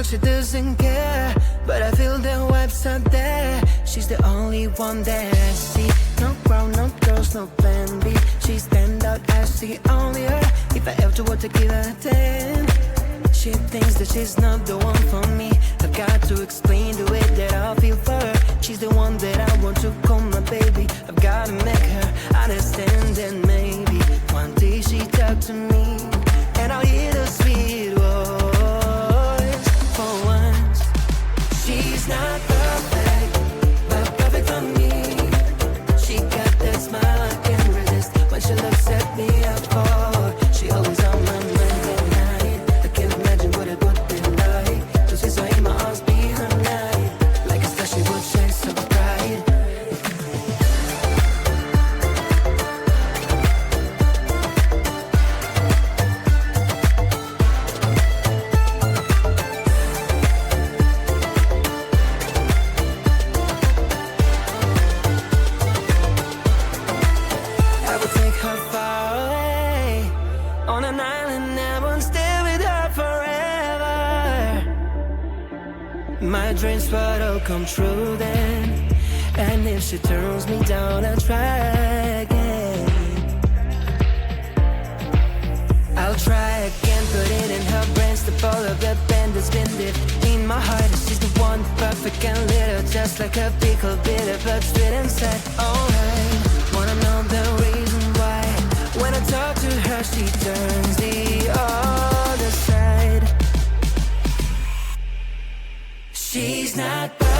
like she doesn't care, but I feel the vibes are there. She's the only one that I see. No crowd, no girls, no plan B. She stand out as the only her. If I ever were to give her a 10, she thinks that she's not the one for me. I've got to explain the way that I feel for her. She's the one that I want to call my baby. I've got to make her understand that maybe one day she talk to me and I'll hear the sweet voice for once. She's not perfect, but perfect for me. She got that smile I can't resist when she looks at me. I fall. She always on my mind at night. I can't imagine what it would be like to see her in my arms behind night. Like a star she would shine so bright. I would take her far away on an island. I won't stay with her forever. My dreams would all come true then. And if she turns me down, I'll try again. I'll try again, put it in her brains. The ball of the band that's been lit in my heart. She's the one, perfect and little, just like a pickle, bitter but sweet inside. Alright, wanna know the reason why? When I talk to her, she turns the other side. She's not perfect.